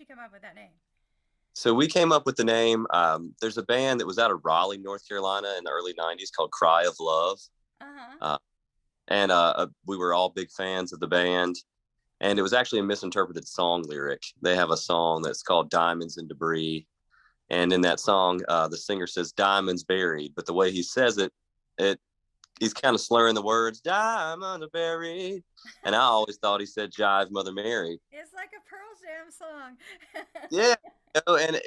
you come up with that name? So we came up with the name. There's a band that was out of Raleigh, North Carolina in the early 90s called Cry of Love. Uh-huh. Uh, and we were all big fans of the band. And it was actually a misinterpreted song lyric. They have a song that's called Diamonds and Debris. And in that song, the singer says diamonds buried. But the way he says it he's kind of slurring the words, diamond buried. And I always thought he said Jive Mother Mary. It's like a Pearl Jam song. Yeah, and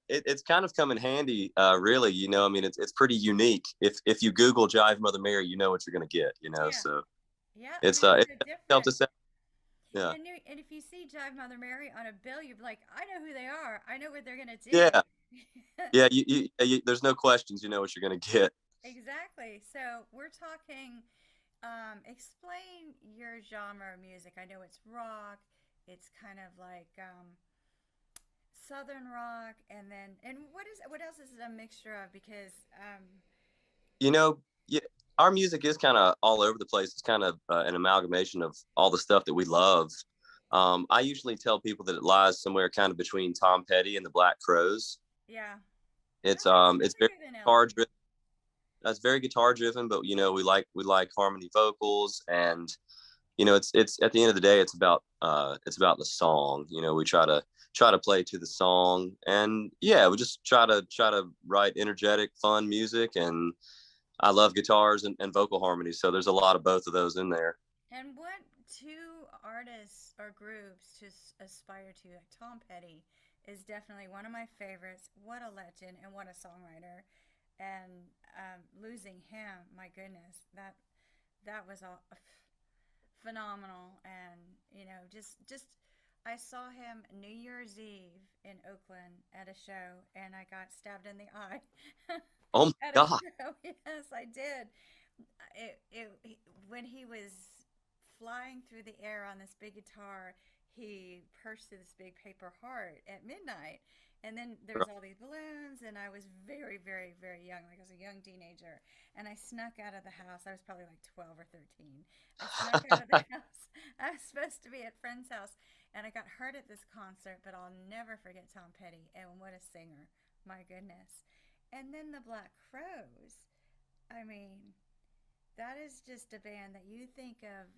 it's kind of come in handy, really. I mean, it's pretty unique. If you Google Jive Mother Mary, you know what you're gonna get. Yeah. So Yeah. I it's mean, it's it's so tough to different. say. Yeah, And if you see Jive Mother Mary on a bill, you'd be like, I know who they are. I know what they're gonna do. yeah, yeah. There's no questions. You know what you're gonna get. Exactly. So we're talking. Explain your genre of music. I know it's rock. It's kind of like southern rock, and what else is it a mixture of? Because You know, yeah, our music is kind of all over the place. It's kind of an amalgamation of all the stuff that we love. I usually tell people that it lies somewhere kind of between Tom Petty and the Black Crowes. yeah, It's that's a very good guitar analogy. driven. That's very guitar driven, but we like harmony vocals, and it's at the end of the day, it's about the song. We try to play to the song, and yeah, we just try to write energetic, fun music, and I love guitars and vocal harmonies, so there's a lot of both of those in there. And what two artists or groups to aspire to? Like Tom Petty is definitely one of my favorites. What a legend and what a songwriter. And losing him, my goodness, that was all phenomenal. And just I saw him New Year's Eve in Oakland at a show, and I got stabbed in the eye Oh my at a god. show. Yes, I did. When he was flying through the air on this big guitar, he perched through this big paper heart at midnight. And then there was all these balloons, and I was very, very, very young. Like I was a young teenager, and I snuck out of the house. I was probably like 12 or 13. I snuck out of the house. I was supposed to be at a friend's house, and I got hurt at this concert. But I'll never forget Tom Petty, and what a singer! My goodness. And then the Black Crows. I mean, that is just a band that you think of.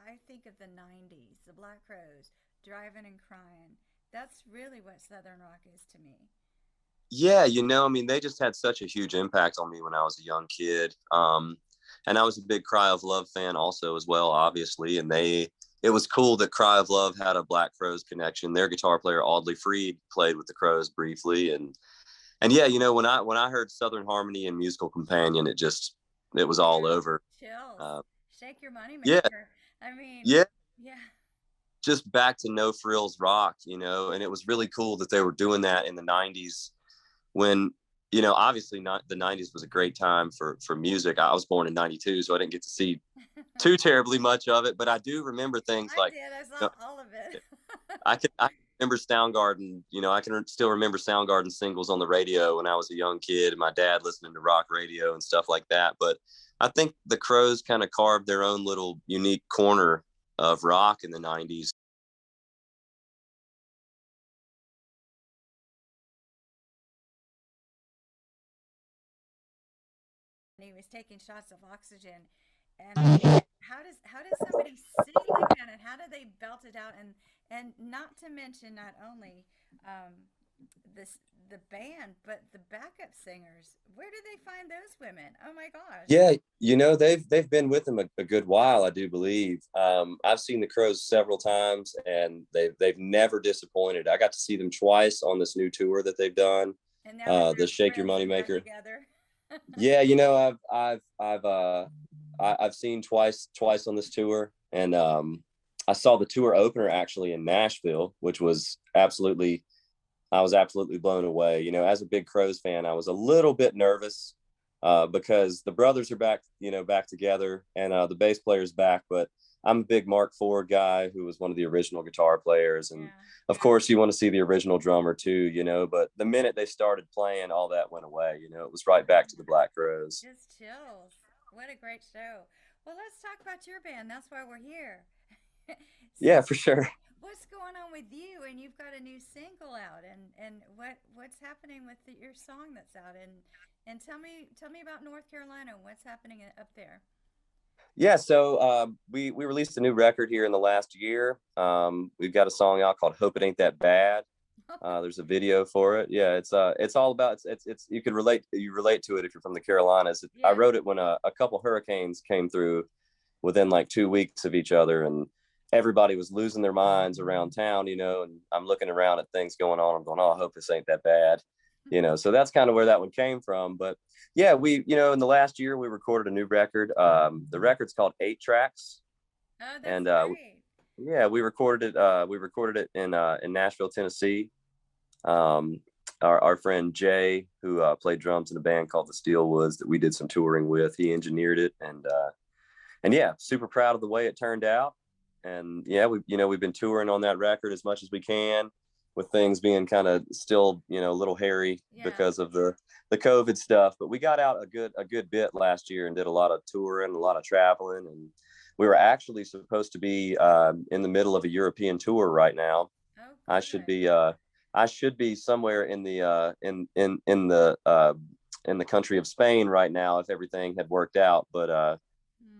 I think of the 90s, the Black Crows, driving and crying. That's really what Southern rock is to me. Yeah, I mean, they just had such a huge impact on me when I was a young kid. And I was a big Cry of Love fan also as well, obviously. And it was cool that Cry of Love had a Black Crowes connection. Their guitar player Audley Freed played with the Crows briefly, and yeah, when I heard Southern Harmony and Musical Companion, it was all Yeah. over. Chills. Uh, Shake your yeah, moneymaker. I mean, yeah, yeah. just back to no frills rock, and it was really cool that they were doing that in the 90s when obviously not the 90s was a great time for music. I was born in 92, so I didn't get to see too terribly much of it, but I do remember things I like did. I you saw know, all of it. I remember Soundgarden. I can still remember Soundgarden singles on the radio when I was a young kid, and my dad listening to rock radio and stuff like that. But I think the Crows kind of carved their own little unique corner of rock in the 90s. And he was taking shots of oxygen. And I mean, how does somebody sing like that? And how do they belt it out? And not to mention not only um, this the band, but the backup singers. Where do they find those women? Oh my gosh! Yeah, they've been with them a good while, I do believe. I've seen the Crows several times, and they've never disappointed. I got to see them twice on this new tour that they've done, And now that the they're Shake Your friends Money and back Maker. together. Yeah, I've seen twice on this tour, and I saw the tour opener actually in Nashville, which was absolutely I was absolutely blown away. As a big Crows fan, I was a little bit nervous because the brothers are back together, and the bass player's back. But I'm a big Mp4 guy who was one of the original guitar players, and Yeah. of course, you want to see the original drummer too. But the minute they started playing, all that went away. It was right back to the Black Crows. Just chills. What a great show. Well, let's talk about your band. That's why we're here. So Yeah, for sure. what's going on with you? And you've got a new single out, and what's happening with your song that's out? And tell me about North Carolina. What's happening up there? Yeah, so we released a new record here in the last year. We've got a song out called "Hope It Ain't That Bad." There's a video for it. Yeah, it's all about it's you relate to it if you're from the Carolinas. I Yeah. wrote it when a couple hurricanes came through within like 2 weeks of each other, and everybody was losing their minds around town, and I'm looking around at things going on. I'm going, oh, I hope this ain't that bad. So that's kind of where that one came from. But yeah, in the last year we recorded a new record. The record's called 8 Tracks, Oh, that's and great. yeah, we recorded it. We recorded it in Nashville, Tennessee. Um, our friend Jay, who played drums in a band called the Steelwoods that we did some touring with, he engineered it, and yeah, super proud of the way it turned out. And yeah, we've been touring on that record as much as we can, with things being kind of still a little hairy Yeah. because of the COVID stuff. But we got out a good bit last year and did a lot of touring, a lot of traveling, and we were actually supposed to be in the middle of a European tour right now. Oh, I should good. be I should be somewhere in the country of Spain right now if everything had worked out. But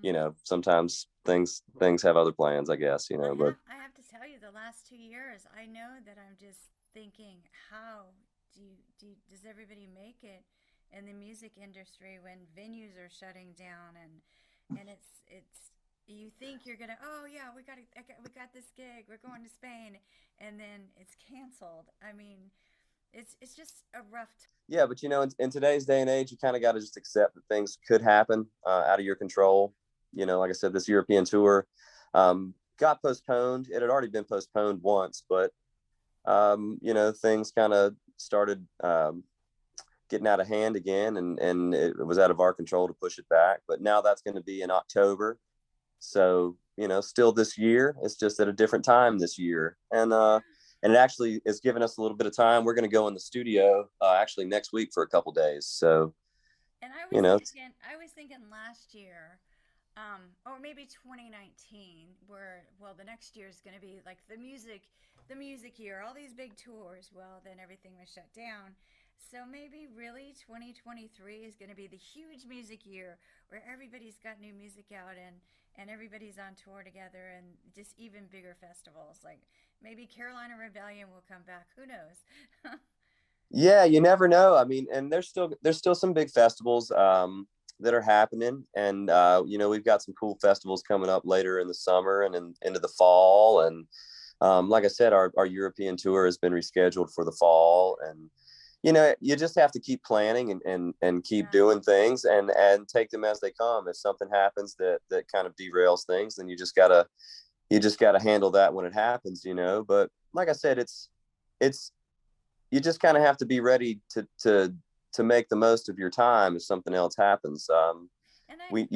Hmm. sometimes things have other plans, I guess. But I have to tell you, the last 2 years, I know that I'm just thinking, how does everybody make it in the music industry when venues are shutting down, and it's you think you're gonna, oh yeah, we got this gig, we're going to Spain, and then it's canceled. I mean, it's just a rough yeah, but in today's day and age, you kind of got to just accept that things could happen out of your control. Like I said, this European tour got postponed. It had already been postponed once, but things kind of started getting out of hand again, and it was out of our control to push it back. But now that's going to be in October, so still this year. It's just at a different time this year, and it actually is giving us a little bit of time. We're going to go in the studio actually next week for a couple days. So And you know, I was thinking last year, or maybe 2019, where well, the next year is going to be like the music year, all these big tours. Well, then everything was shut down. So maybe really 2023 is going to be the huge music year where everybody's got new music out, and everybody's on tour together, and just even bigger festivals. Like maybe Carolina Rebellion will come back. Who knows? yeah, you never know. I mean, and there's still some big festivals that are happening, and we've got some cool festivals coming up later in the summer and into the fall. And like I said, our European tour has been rescheduled for the fall, and you just have to keep planning and keep Yeah. doing things and take them as they come. If something happens that kind of derails things, then you just gotta handle that when it happens. But like I said, it's you just kind of have to be ready to make the most of your time if something else happens. And I We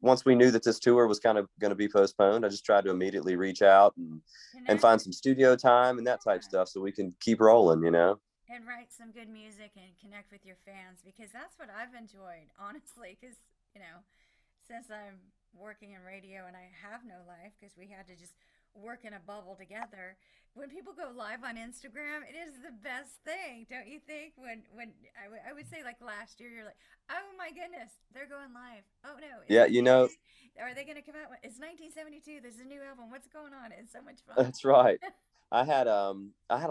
once we knew that this tour was kind of going to be postponed, I just tried to immediately reach out and connect find with, some studio time and that type yeah, stuff so we can keep rolling. and write some good music and connect with your fans, because that's what I've enjoyed, honestly. Because, you know, since I'm working in radio and I have no life because we had to just work in a bubble together, when people go live on Instagram, it is the best thing, don't you think? When I would say like last year, you're like, oh my goodness, they're going live. Oh no, is Yeah, it are they going to come out? It's 1972. There's a new album. What's going on? It's so much fun. that's right. I had a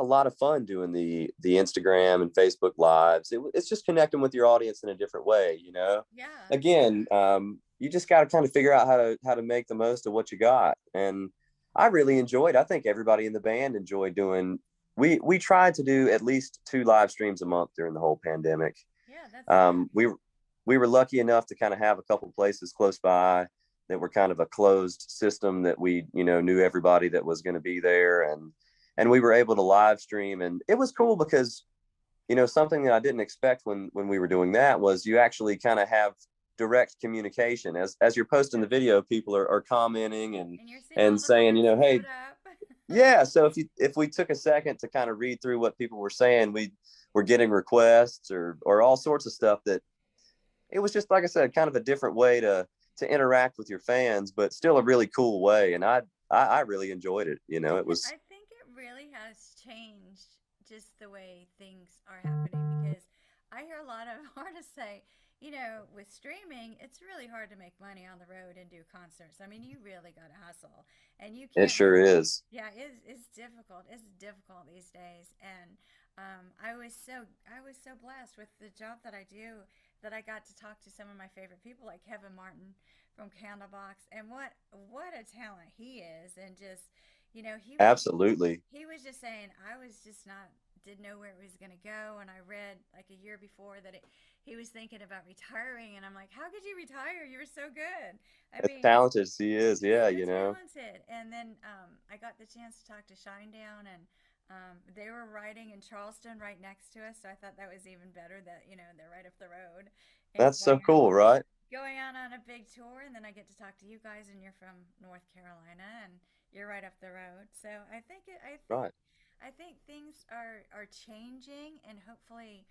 lot of fun doing the Instagram and Facebook lives. It's just connecting with your audience in a different way. Yeah. Again, you just got to kind of figure out how to make the most of what you got. And I really enjoyed. I think everybody in the band enjoyed doing. We tried to do at least 2 live streams a month during the whole pandemic. Yeah, that's Um, fast. we we were lucky enough to kind of have a couple places close by that were kind of a closed system that we knew everybody that was going to be there, and we were able to live stream, and it was cool because something that I didn't expect when we were doing that was you actually kind of have direct communication as you're posting the Yeah. video. People are commenting and And you're seeing all and the saying, fans hey, queued up. yeah. So if we took a second to kind of read through what people were saying, we were getting requests or all sorts of stuff. That it was just, like I said, kind of a different way to interact with your fans, but still a really cool way. And I really enjoyed it. You know, it was I think it really has changed just the way things are happening because I hear a lot of artists say, with streaming, it's really hard to make money on the road and do concerts. I mean, you really got to hustle and you it can't sure really, is. yeah, it's difficult. It's difficult these days. And I was so blessed with the job that I do that I got to talk to some of my favorite people like Kevin Martin from Candlebox, and what a talent he is, and just he was Absolutely. he was just saying I was just not didn't know where it was going to go, and I read like a year before that he was thinking about retiring, and I'm like, how could you retire? You were so good. I As mean, talented as he is, he's yeah, so you know. talented. And then I got the chance to talk to Shinedown, and they were riding in Charleston right next to us, so I thought that was even better that they're right up the road and That's so cool, right? going out on a big tour, and then I get to talk to you guys, and you're from North Carolina, and you're right up the road. So Right. I think things are changing, and hopefully,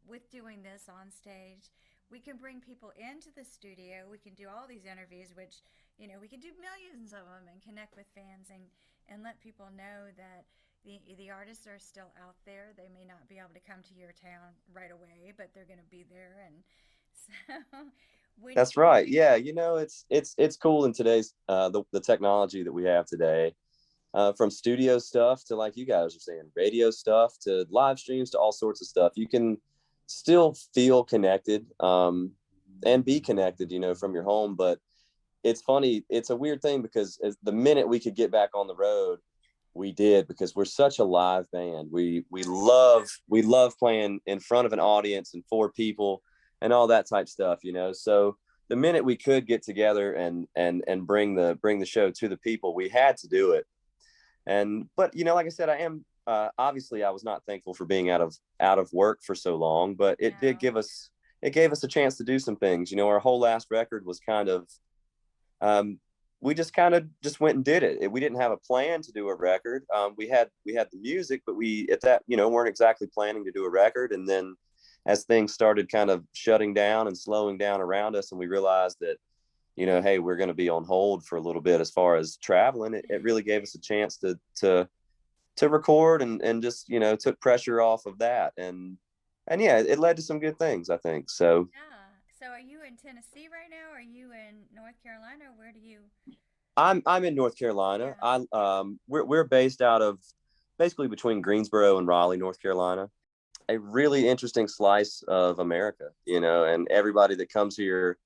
with doing this on stage, we can bring people into the studio. We can do all these interviews, which we can do millions of them, and connect with fans, and let people know that the artists are still out there. They may not be able to come to your town right away, but they're going to be there. And so when That's right. Yeah, you know, it's cool in today's the technology that we have today. From studio stuff to, like you guys are saying, radio stuff to live streams to all sorts of stuff. You can still feel connected and be connected, you know, from your home. But it's funny. It's a weird thing because as the minute we could get back on the road, we did, because we're such a live band. oh yeah, We love playing in front of an audience and for people and all that type stuff, you know. So the minute we could get together and bring the show to the people, we had to do it. And but you know, like I said, I am obviously I was not thankful for being out of work for so long, but no, it gave us a chance to do some things. You know, our whole last record was kind of um, we just kind of just went and did it. We didn't have a plan to do a record. We had the music, but we at that, you know, weren't exactly planning to do a record. And then as things started kind of shutting down and slowing down around us, and we realized that, you know, hey, we're going to be on hold for a little bit as far as traveling. It really gave us a chance to record and just, you know, took pressure off of that. And yeah, it led to some good things, I think. So yeah. So are you in Tennessee right now? Are you in North Carolina? Where do you? I'm in North Carolina. Yeah. We're based out of basically between Greensboro and Raleigh, North Carolina. A really interesting slice of America, you know, and everybody that comes here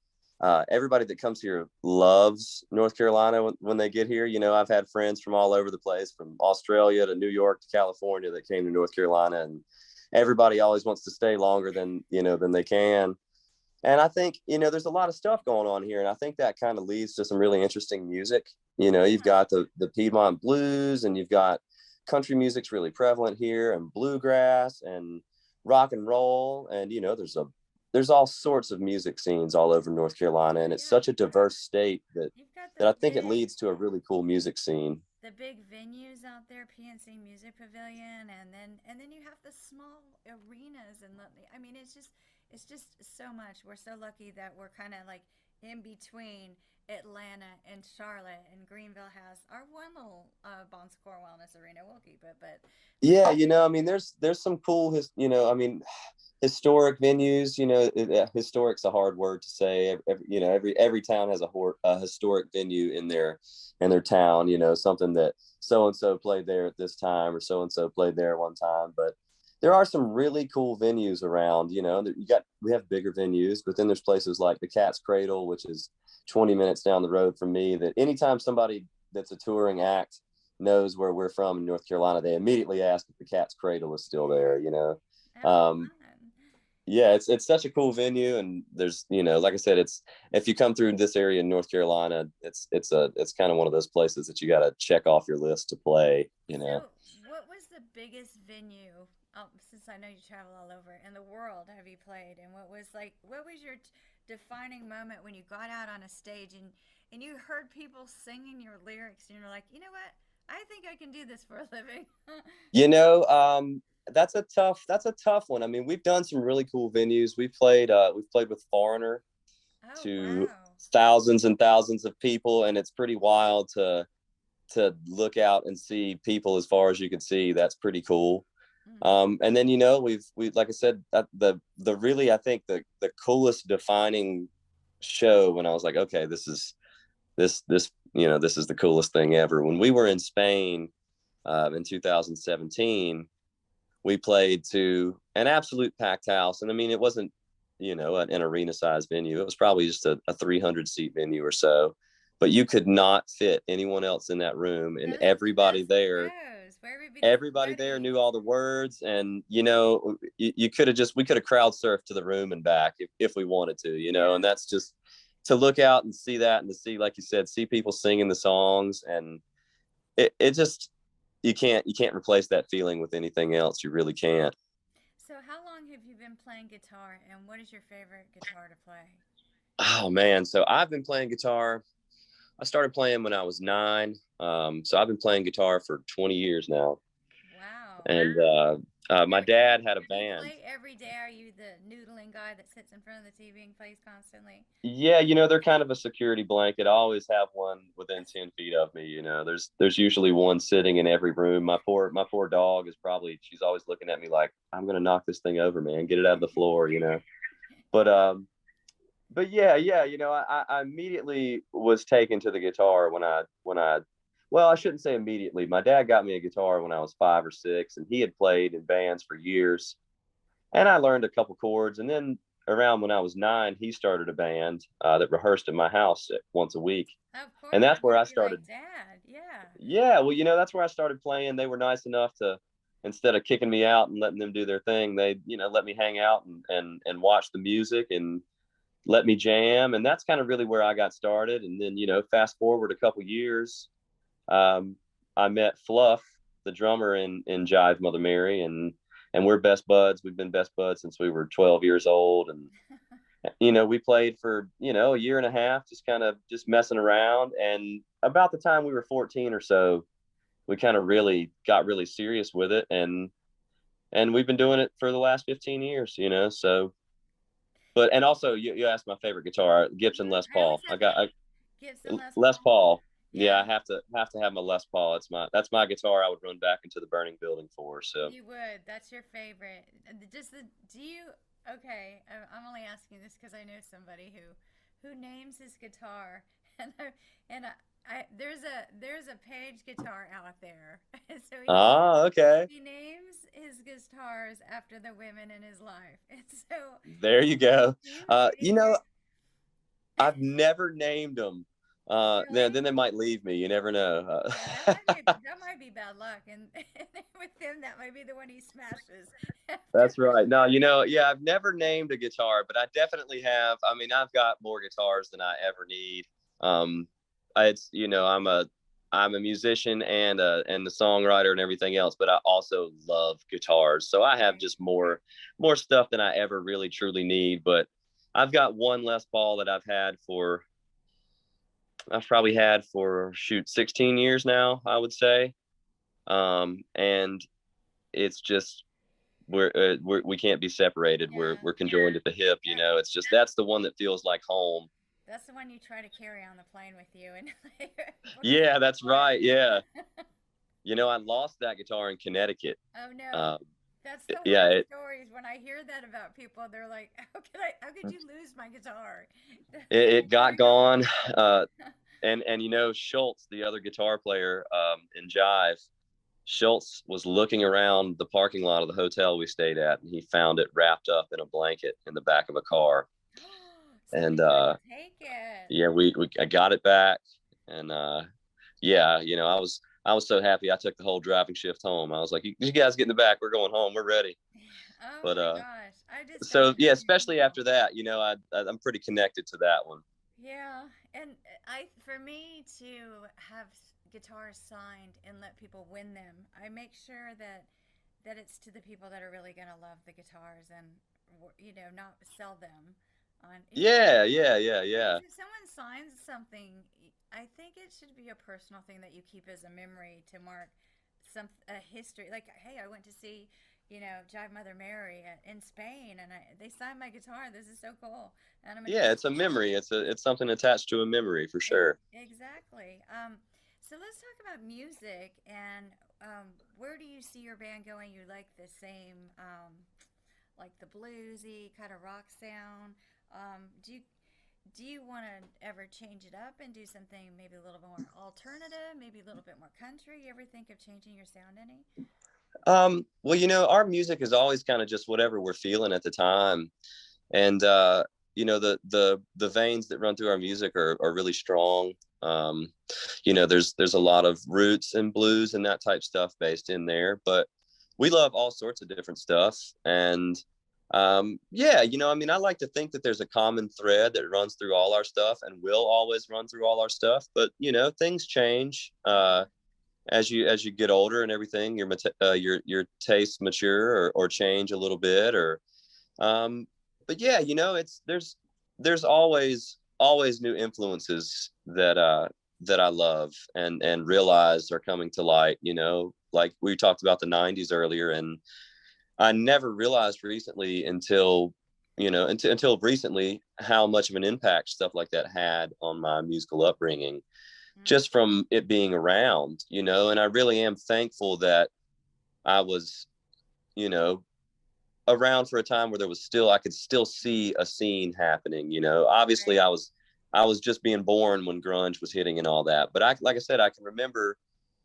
loves North Carolina when they get here. You know, I've had friends from all over the place, from Australia to New York to California, that came to North Carolina, and everybody always wants to stay longer than, you know, than they can. And I think, you know, there's a lot of stuff going on here, and I think that kind of leads to some really interesting music. You know, you've Yeah. got the Piedmont blues, and you've got country music's really prevalent here, and bluegrass and rock and roll, and you know, there's all sorts of music scenes all over North Carolina, Oh and it's yeah. such a diverse state You've got that I think it leads to a really cool music scene. the big venues out there, PNC Music Pavilion, and then you have the small arenas, and I mean, it's just so much. We're so lucky that we're kind of like in between Atlanta and Charlotte, and Greenville has our one little Bon Secours Wellness Arena. We'll keep it, but Yeah, you know, I mean, there's some cool you know, I mean, historic venues. You know, historic's a hard word to say. You know, every town has a historic venue in their town. You know, something that so and so played there at this time, or so and so played there one time. But there are some really cool venues around. You know, we have bigger venues, but then there's places like the Cat's Cradle, which is 20 minutes down the road from me. That anytime somebody that's a touring act knows where we're from in North Carolina, they immediately ask if the Cat's Cradle is still there. You know, oh, um, fun. yeah, it's such a cool venue, and there's, you know, like I said, it's if you come through this area in North Carolina, it's kind of one of those places that you got to check off your list to play. You know, So, what was the biggest venue? Since I know you travel all over in the world, have you played? And what was your defining moment when you got out on a stage and you heard people singing your lyrics, and you're like, you know what? I think I can do this for a living. you know, that's a tough one. I mean, we've done some really cool venues. We've played with Foreigner Oh to wow! thousands and thousands of people, and it's pretty wild to look out and see people as far as you can see. That's pretty cool. Mm-hmm. And then we like I said, the really, I think the coolest defining show when I was like, okay, this this is the coolest thing ever. When we were in Spain in 2017, we played to an absolute packed house, and I mean, it wasn't an arena sized venue. It was probably just a 300 seat venue or so, but you could not fit anyone else in that room, and Those are the best shows where everybody there everybody. knew all the words, and you could have just we could have crowd surfed to the room and back if we wanted to, Yeah. and that's just to look out and see that, and to see, like you said, see people singing the songs, and it just you can't replace that feeling with anything else. You really can't. So how long have you been playing guitar, and what is your favorite guitar to play? Oh man, so I've been playing guitar. I started playing when I was 9. So I've been playing guitar for 20 years now. Wow. And my Every, dad had a do you band. play every day? Are you the noodling guy that sits in front of the TV and plays constantly? Yeah, they're kind of a security blanket. I always have one within That's 10 feet of me. There's usually one sitting in every room. My poor dog is probably, she's always looking at me like, I'm gonna knock this thing over, man. Get it out of the floor. But yeah, I immediately was taken to the guitar when I well, I shouldn't say immediately. My dad got me a guitar when I was 5 or 6, and he had played in bands for years. And I learned a couple chords. And then around when I was 9, he started a band that rehearsed at my house once a week. of And course, that's you where got I to be like started. dad. Yeah. Yeah, well, that's where I started playing. They were nice enough to, instead of kicking me out and letting them do their thing, they, let me hang out and watch the music and let me jam. And that's kind of really where I got started. And then, fast forward a couple years, um, I met Fluff, the drummer in Jive Mother Mary, and we're best buds. We've been best buds since we were 12 years old. And we played for a year and a half, just kind of just messing around. And about the time we were 14 or so, we kind of really got really serious with it, and we've been doing it for the last 15 years. So, but and also you asked my favorite guitar, Gibson Les I always Paul. I have got Gibson Les Les Paul. Paul. Yeah, I Yeah, have to have my Les Paul. That's my guitar. I would run back into the burning building for. So. you would. That's your favorite. Just the do you? Okay, I'm only asking this because I know somebody who names his guitar, and there's a Page guitar out there, so Ah, okay. he names his guitars after the women in his life, and so There you go. do you Uh, you name your know, I've never named them. Then really? they might leave me. You never know. Yeah, that might be bad luck, and with him, that might be the one he smashes after. That's right. No, yeah, I've never named a guitar, but I definitely have. I mean, I've got more guitars than I ever need. Um, it's I'm a musician and the songwriter and everything else, but I also love guitars. So I have Right. just more stuff than I ever really truly need. But I've got one Les Paul that I've probably had for shoot 16 years now, I would say. And it's just we can't be separated. We're Yeah, we're conjoined at the hip. that, It's just that's the one that feels like home. that's the one you try to carry on the plane with you and book a Yeah, that's right. Yeah, flight. I lost that guitar in Connecticut. Oh no, Um, that's the yeah, worst it, stories. When I hear that about people, they're like, how could you lose my guitar?" it, it Where'd got it go? gone. And Schultz, the other guitar player in Jive, Schultz was looking around the parking lot of the hotel we stayed at, and he found it wrapped up in a blanket in the back of a car. And Somebody tried to take it. yeah, I got it back, and yeah, I was so happy. I took the whole driving shift home. I was like, you guys get in the back. We're going home. We're ready. Oh But my gosh, I just don't so know yeah, how especially people. after that, I'm pretty connected to that one. Yeah, and for me to have guitars signed and let people win them, I make sure that it's to the people that are really gonna love the guitars and not sell them on Yeah, yeah, yeah, because yeah. if someone signs something, I think it should be a personal thing that you keep as a memory to mark a history. Like, hey, I went to see Jive Mother Mary in Spain, and they signed my guitar. This is so cool, and I'm Yeah, gonna. it's a memory. It's something attached to a memory for sure. Exactly. So let's talk about music and where do you see your band going? You like the same, like the bluesy kind of rock sound. Do you want to ever change it up and do something maybe a little bit more alternative, maybe a little bit more country? You ever think of changing your sound any? Well, our music is always kind of just whatever we're feeling at the time. And the veins that run through our music are really strong. um there's a lot of roots and blues and that type stuff based in there, but we love all sorts of different stuff. And yeah, I like to think that there's a common thread that runs through all our stuff and will always run through all our stuff, but things change as you get older and everything. Your tastes mature or change a little bit, or um, but yeah, it's there's always new influences that I love and realize are coming to light. Like we talked about the '90s earlier, and I never realized recently until recently how much of an impact stuff like that had on my musical upbringing, Mm, just from it being around. And I really am thankful that I was, you know, around for a time where I could still see a scene happening. Obviously right. I was just being born when grunge was hitting and all that. But like I said, I can remember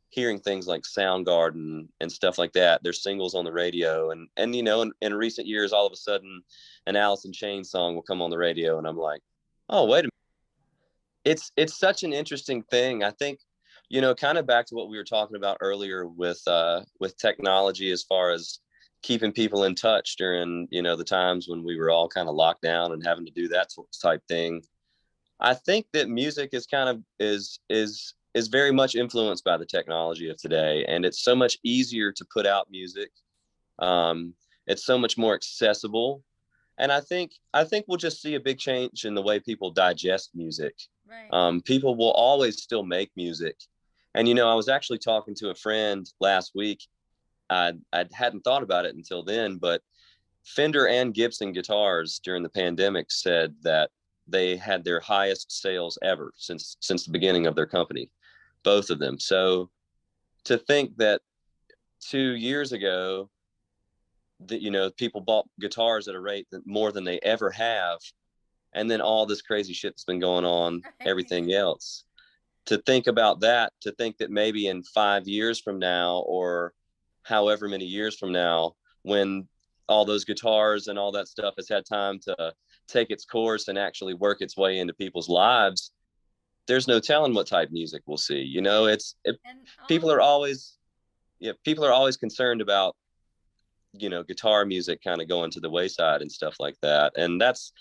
hearing things like Soundgarden and stuff like that. There's singles on the radio, and in recent years, all of a sudden, an Alice in Chains song will come on the radio, and I'm like, oh wait a minute. It's such an interesting thing. I think, kind of back to what we were talking about earlier with technology, as far as keeping people in touch during the times when we were all kind of locked down and having to do that type thing. I think that music is kind of is very much influenced by the technology of today, and it's so much easier to put out music. Um, it's so much more accessible, and I think we'll just see a big change in the way people digest music. Right. People will always still make music, and I was actually talking to a friend last week. I hadn't thought about it until then, but Fender and Gibson guitars during the pandemic said that they had their highest sales ever since the beginning of their company, both of them. So to think that 2 years ago that people bought guitars at a rate that more than they ever have, and then all this crazy shit that's been going on, Right. everything else. To think about that, to think that maybe in 5 years from now, or however many years from now, when all those guitars and all that stuff has had time to take its course and actually work its way into people's lives, there's no telling what type of music we'll see. Right. And People are always, yeah, people are always concerned about guitar music kind of going to the wayside and stuff like that. And that's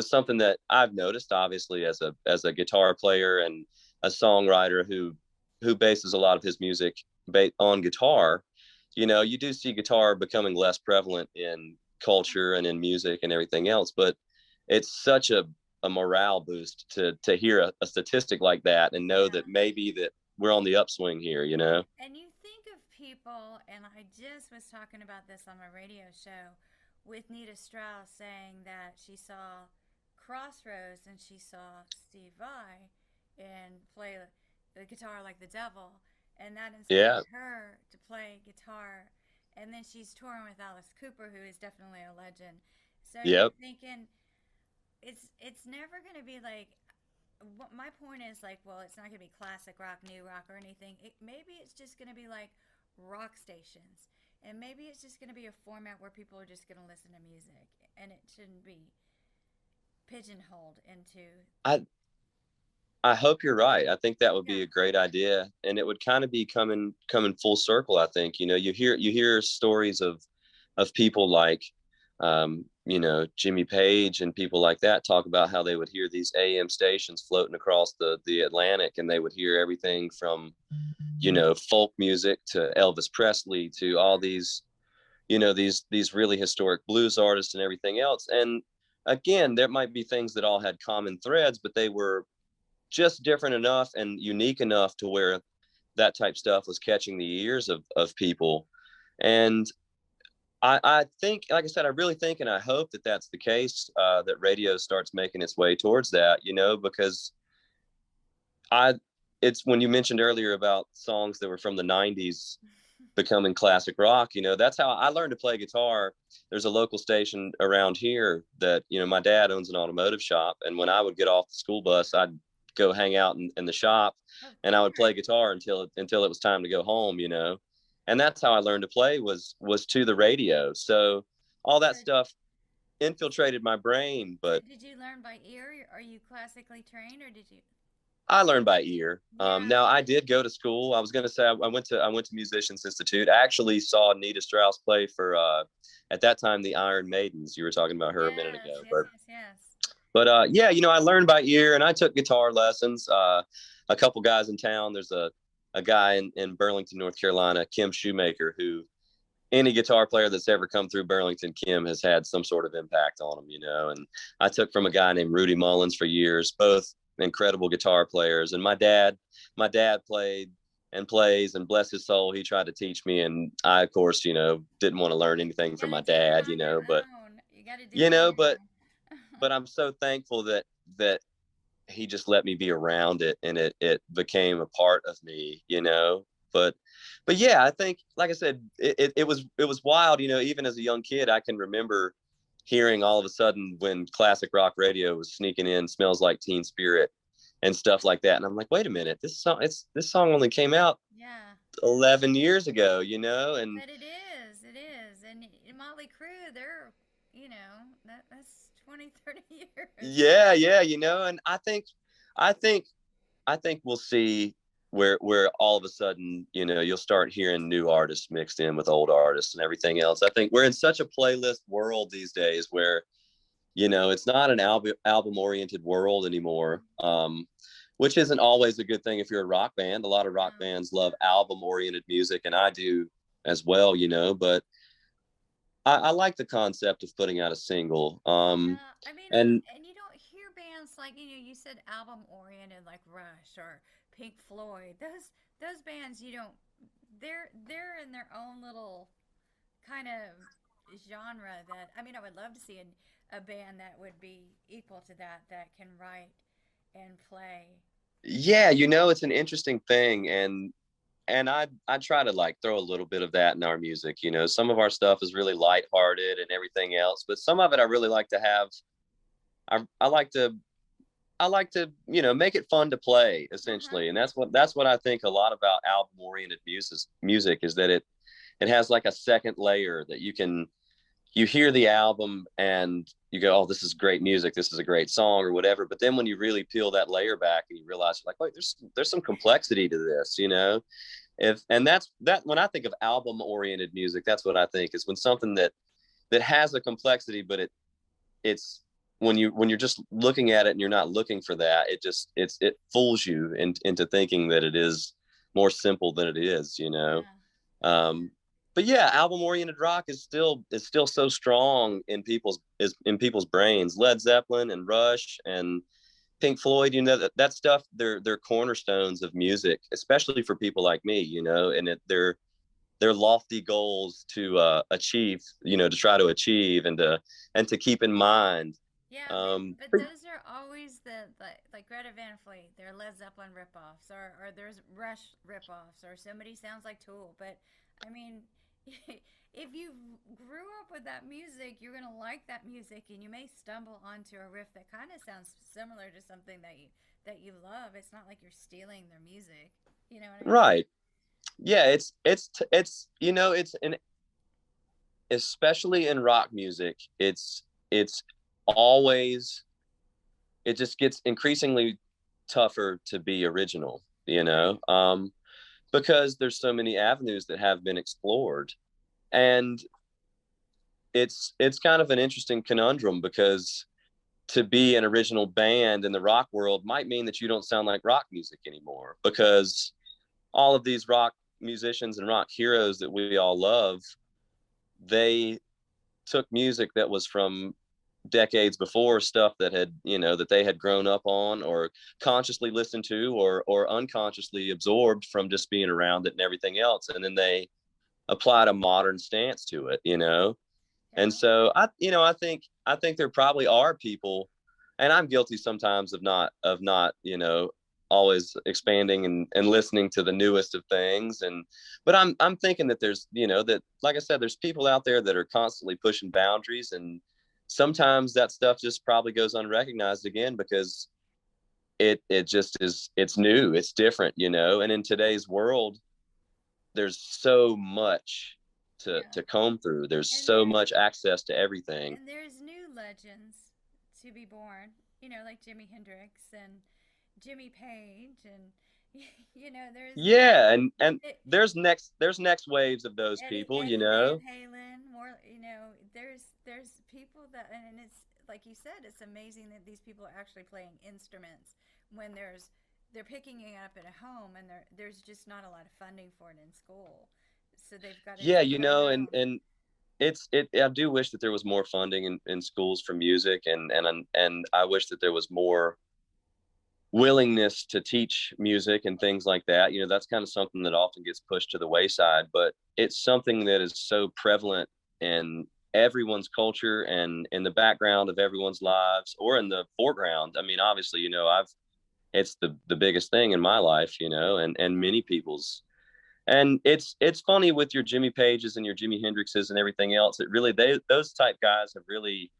something that I've noticed, obviously, as a guitar player and a songwriter who bases a lot of his music on guitar. You do see guitar becoming less prevalent in culture and in music and everything else, but it's such a morale boost to hear a statistic like that and know yeah. that maybe that we're on the upswing here. And you think of people, and I just was talking about this on my radio show with Nita Strauss saying that she saw Crossroads and she saw Steve Vai and play the guitar like the devil, and that Yeah. inspired her to play guitar. And then she's touring with Alice Cooper, who is definitely a legend. So you're Yep. thinking it's never going to be like what my point is like, well, it's not going to be classic rock, new rock, or anything. Maybe it's just going to be like rock stations. And maybe it's just going to be a format where people are just going to listen to music. And it shouldn't be pigeonholed into. I I hope you're right. I think that would be Yeah. a great idea, and it would kind of be coming full circle. I think you hear stories of people like Jimmy Page and people like that talk about how they would hear these AM stations floating across the Atlantic, and they would hear everything from folk music to Elvis Presley to all these these really historic blues artists and everything else. And again, there might be things that all had common threads, but they were just different enough and unique enough to where that type stuff was catching the ears of people. And I think, like I said, I really think and I hope that that's the case, that radio starts making its way towards that, because I it's when you mentioned earlier about songs that were from the 90s becoming classic rock, that's how I learned to play guitar. There's a local station around here that, my dad owns an automotive shop. And when I would get off the school bus, I'd go hang out in the shop Of and I would play course. guitar until it was time to go home, and that's how I learned to play was to the radio. So all So, that stuff infiltrated my brain, so but did you learn by ear? Are you classically trained, or did you? I learned by ear. Yeah. Now I did go to school. I was going to say I went to Musicians Institute. I actually saw Nita Strauss play for at that time the Iron Maidens. You were talking about her a minute Yes, ago, yes, but yes, yes. yeah, I learned by ear and I took guitar lessons. A couple guys in town. There's a guy in Burlington, North Carolina, Kim Shoemaker, who any guitar player that's ever come through Burlington, Kim has had some sort of impact on him, and I took from a guy named Rudy Mullins for years, both incredible guitar players. And my dad played and plays, and bless his soul, he tried to teach me. And I, of course, didn't want to learn anything You from got to my do it dad, on your but, own. You got to do you it on know, your but, own. but I'm so thankful that he just let me be around it and it became a part of me, but yeah, I think, like I said, it was wild, even as a young kid. I can remember hearing all of a sudden when classic rock radio was sneaking in Smells Like Teen Spirit and stuff like that, and I'm like, wait a minute, this song only came out Yeah. 11 years ago, and But it is. And Motley Crue, they're, that's 20, 30 years. yeah, and I think I think we'll see where all of a sudden, you'll start hearing new artists mixed in with old artists and everything else. I think we're in such a playlist world these days where, it's not an album oriented world anymore. Which isn't always a good thing if you're a rock band. A lot of rock No. bands love album oriented music, and I do as well, but I like the concept of putting out a single. Yeah, I mean, And and you don't hear bands like, you said album oriented like Rush or Pink Floyd. Those bands, they're in their own little kind of genre. That, I mean, I would love to see a band that would be equal to that can write and play. yeah, it's an interesting thing. And I try to like throw a little bit of that in our music. Some of our stuff is really lighthearted and everything else, but some of it I really like to have. I like to make it fun to play Uh-huh. essentially, and that's what I think a lot about album oriented music is that it has like a second layer that you hear the album and you go, oh, this is great music, this is a great song or whatever. But then when you really peel that layer back and you realize, like, wait, there's some complexity to this, if and that's that when I think of album oriented music, that's what I think is when something that has a complexity, but it's when you're just looking at it and you're not looking for that, it fools you into thinking that it is more simple than it is, Yeah. um, but yeah, album oriented rock is still so strong in people's brains. Led Zeppelin and Rush and Pink Floyd, that stuff, they're cornerstones of music, especially for people like me, and they're lofty goals to achieve, to try to achieve and to keep in mind. Yeah, Um, but those are always the like Greta Van Fleet, they're Led Zeppelin ripoffs, or there's Rush ripoffs, or somebody sounds like Tool. But I mean, if you grew up with that music, you're gonna like that music, and you may stumble onto a riff that kind of sounds similar to something that you love. It's not like you're stealing their music. You know what I mean? right. Yeah, it's an especially in rock music, it's always it just gets increasingly tougher to be original, Right. because there's so many avenues that have been explored. And it's kind of an interesting conundrum because to be an original band in the rock world might mean that you don't sound like rock music anymore, because all of these rock musicians and rock heroes that we all love, they took music that was from decades before, stuff that they had grown up on or consciously listened to or unconsciously absorbed from just being around it and everything else, and then applied a modern stance to it, And Yeah. so I think there probably are people, and I'm guilty sometimes of not, always expanding and listening to the newest of things. But I'm thinking that there's, that, like I said, there's people out there that are constantly pushing boundaries, and sometimes that stuff just probably goes unrecognized again because it just is, it's new, it's different, and in today's world there's so much Yeah. to comb through. There's And so much access to everything. there's new legends to be born, like Jimi Hendrix and Jimmy Page and Yeah, and it, there's next waves of those people, Eddie Van Halen, more, there's people that, and it's like you said, it's amazing that these people are actually playing instruments when they're picking it up at a home, and there's just not a lot of funding for it in school, so they've got to Yeah, take it around. and I do wish that there was more funding in schools for music, and I wish that there was more willingness to teach music and things like that. That's kind of something that often gets pushed to the wayside, but it's something that is so prevalent in everyone's culture and in the background of everyone's lives, or in the foreground. I mean, obviously, it's the biggest thing in my life, and Yeah. many people's. And it's funny with your Jimmy Pages and your Jimi Hendrixes and everything else. It really, those type guys have really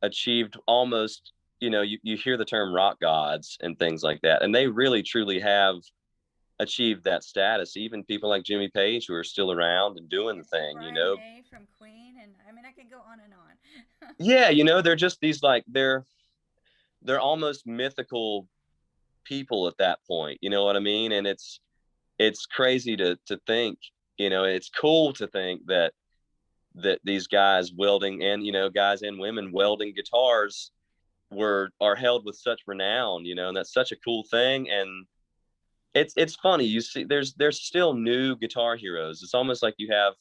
achieved almost, you hear the term rock gods and things like that, and they really truly have achieved that status. Even people like Jimmy Page, who are still around and doing the And thing. Brian May from Queen, and I mean, I could go on and on. Yeah, they're just these, like, they're almost mythical people at that point. You know what I mean? And it's crazy to think. It's cool to think that these guys welding, and guys and women welding guitars are held with such renown, and that's such a cool thing. And it's funny, you see there's still new guitar heroes. It's almost like you have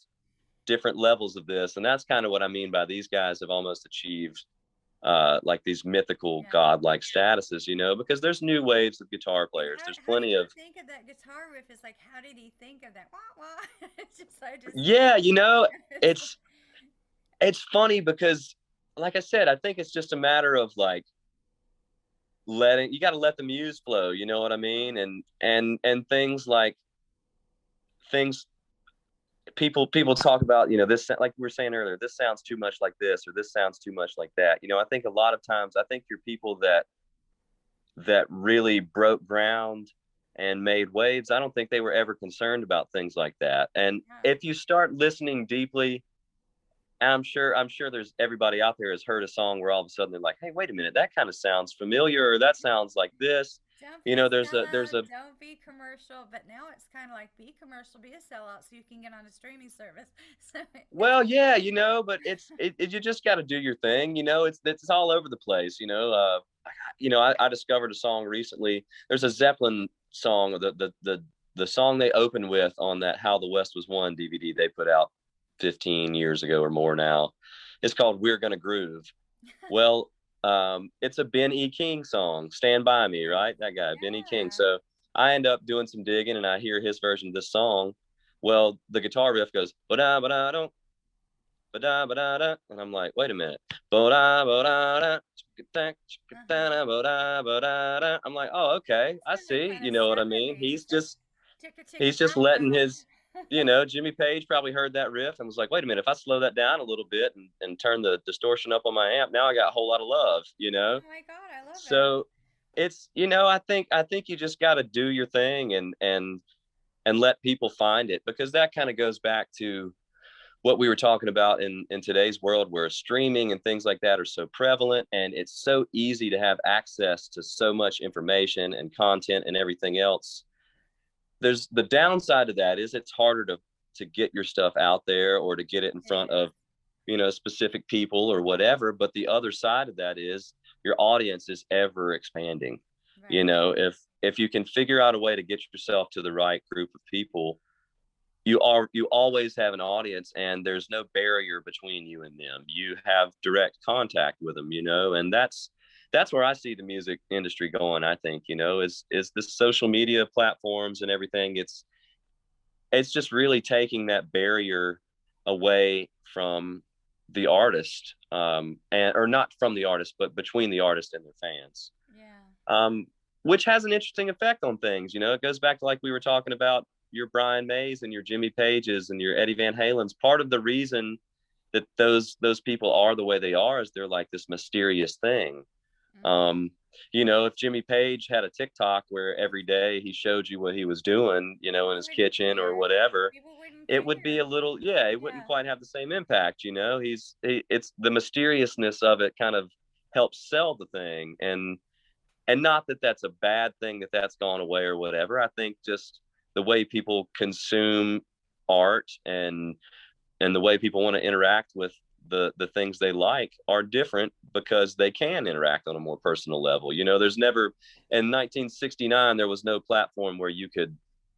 different levels of this, and that's kind of what I mean by these guys have almost achieved like these mythical Yeah. godlike statuses, because there's new waves of guitar And players. There's how did plenty he of. think of that guitar riff? It's like, how did he think of that? Wah, wah. It's just, I just, Yeah, it's, it's it's funny because, like I said, I think it's just a matter of, like, you got to let the muse flow, you know what I mean? And things like things people talk about, this, like we were saying earlier, this sounds too much like this, or this sounds too much like that. I think a lot of times, I think your people that really broke ground and made waves, I don't think they were ever concerned about things like that. And yeah. if you start listening deeply, I'm sure there's, everybody out there has heard a song where all of a sudden they're like, hey, wait a minute, that kind of sounds familiar, or that sounds like this. Don't be a There's sellout. a Don't be commercial. But now it's kind of like, be commercial, be a sellout, so you can get on a streaming service. So it's well, yeah, but you just got to do your thing. It's all over the place. I discovered a song recently. There's a Zeppelin song, the song they opened with on that How the West Was Won DVD they put out 15 years ago or more now. It's called We're Gonna Groove. Well, it's a Ben E. King song, Stand By Me, right? That guy, Ben E. King. yeah. So I end up doing some digging and I hear his version of this song. Well, the guitar riff goes, ba da ba da don't, ba da ba da da. And I'm like, wait a minute. Ba da ba da da. Uh-huh. I'm like, oh, okay, I So they're see. kind You of know what I mean? 70s. Chicka chicka He's just letting bamba. his, Jimmy Page probably heard that riff and was like, wait a minute, if I slow that down a little bit and turn the distortion up on my amp, now I got a whole lot of love. Oh my God, I love it. So it's, I think you just got to do your thing and let people find it, because that kind of goes back to what we were talking about in today's world, where streaming and things like that are so prevalent, and it's so easy to have access to so much information and content and everything else. There's the downside to that is it's harder to get your stuff out there, or to get it in It front is. of specific people or whatever. But the other side of that is your audience is ever expanding. Right. If you can figure out a way to get yourself to the right group of people, you always have an audience, and there's no barrier between you and them. You have direct contact with them, and that's where I see the music industry going. I think, is the social media platforms and everything. it's just really taking that barrier away from the artist, and or not from the artist, but between the artist and their fans. Yeah. um, which has an interesting effect on things. It goes back to, like we were talking about, your Brian Mays and your Jimmy Pages and your Eddie Van Halens. Part of the reason that those people are the way they are is they're like this mysterious thing. Mm-hmm. If Jimmy Page had a TikTok where every day he showed you what he was doing, in People his wouldn't kitchen or care. whatever, People wouldn't it would be care. a little, yeah, it wouldn't Yeah. quite have the same impact. It's the mysteriousness of it kind of helps sell the thing. And not that that's a bad thing, that that's gone away or whatever. I think just the way people consume art, and the way people want to interact with the things they like are different, because they can interact on a more personal level. There's never, in 1969, there was no platform where you could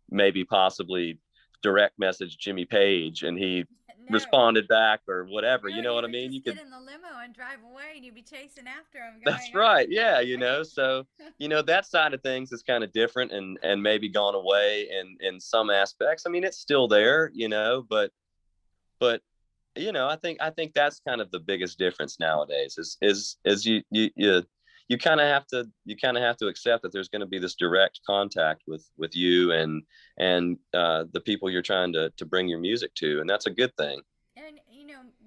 maybe possibly direct message Jimmy Page and he No. responded back or whatever. No, You know you what I would mean? just You get could. in the limo and drive away, and you'd be chasing after him, That's going, right. "Oh, Yeah. wait!" So, that side of things is kind of different, and maybe gone away in some aspects. I mean, it's still there, but I think that's kind of the biggest difference nowadays is you kind of have to accept that there's going to be this direct contact with you and the people you're trying to bring your music to, and that's a good thing. And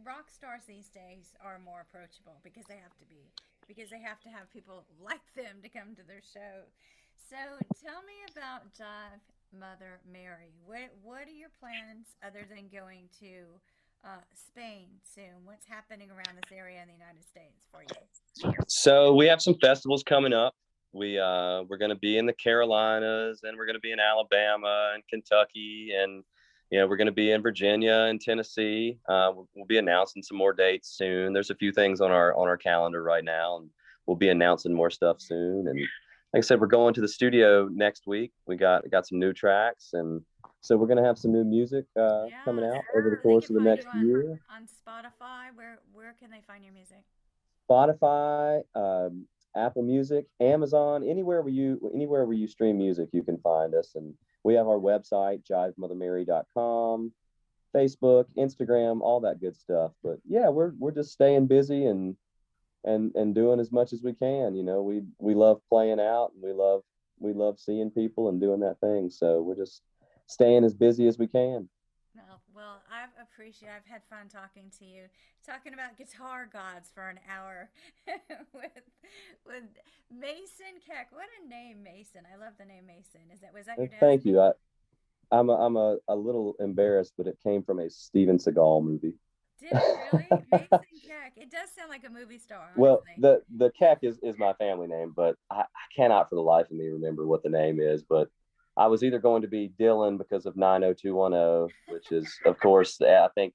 rock stars these days are more approachable because they have to be, because they have to have people like them to come to their show. So tell me about Jive Mother Mary. What are your plans other than going to Spain soon? What's happening around this area in the United States for you? So we have some festivals coming up. We're going to be in the Carolinas, and we're going to be in Alabama and Kentucky, and we're going to be in Virginia and Tennessee. We'll be announcing some more dates soon. There's a few things on our calendar right now, and we'll be announcing more stuff soon. And like I said, we're going to the studio next week. We got some new tracks, and so we're going to have some new music coming Yes. out over the They course can of the find you next year. on Spotify. Where can they find your music? Spotify, Apple Music, Amazon, anywhere where you stream music, you can find us. And we have our website, jivemothermary.com, Facebook, Instagram, all that good stuff. But yeah, we're just staying busy and doing as much as we can. We love playing out, and we love seeing people and doing that thing. So we're just staying as busy as we can. Well, I've had fun talking to you, talking about guitar gods for an hour with with Mason Keck. What a name, Mason! I love the name Mason. Was that your dad's Thank you. name? I'm a little embarrassed, but it came from a Steven Seagal movie. Did it really? Mason Keck. It does sound like a movie star, Well, honestly. the Keck is my family name, but I cannot for the life of me remember what the name is. But I was either going to be Dylan because of 90210, which is, of course, I think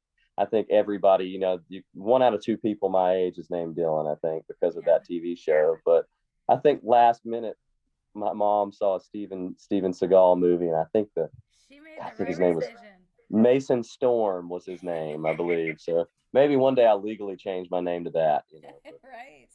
everybody, one out of two people my age is named Dylan, I think, because of Yeah. that TV show. But I think last minute my mom saw a Steven Seagal movie, and She made I the think his right name was decision. Mason Storm was his name, I believe. So maybe one day I'll legally change my name to that. But, Right.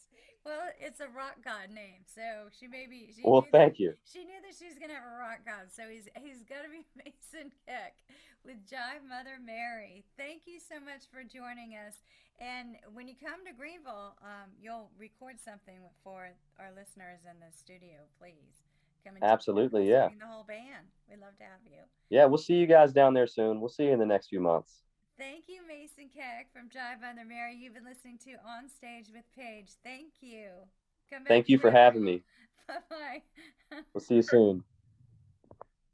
Well, it's a rock god name, so she well, knew that thank you. she knew that she was gonna have a rock god. So he's gonna be Mason Keck with Jive Mother Mary. Thank you so much for joining us. And when you come to Greenville, you'll record something for our listeners in the studio. Please come and check it out. Absolutely, Please yeah. bring the whole band. We'd love to have you. Yeah, we'll see you guys down there soon. We'll see you in the next few months. Thank you, Mason Keck from Jive Mother Mary. You've been listening to On Stage with Paige. Thank you. Come back Thank to you for having Greenville. me. Bye bye. We'll see you soon.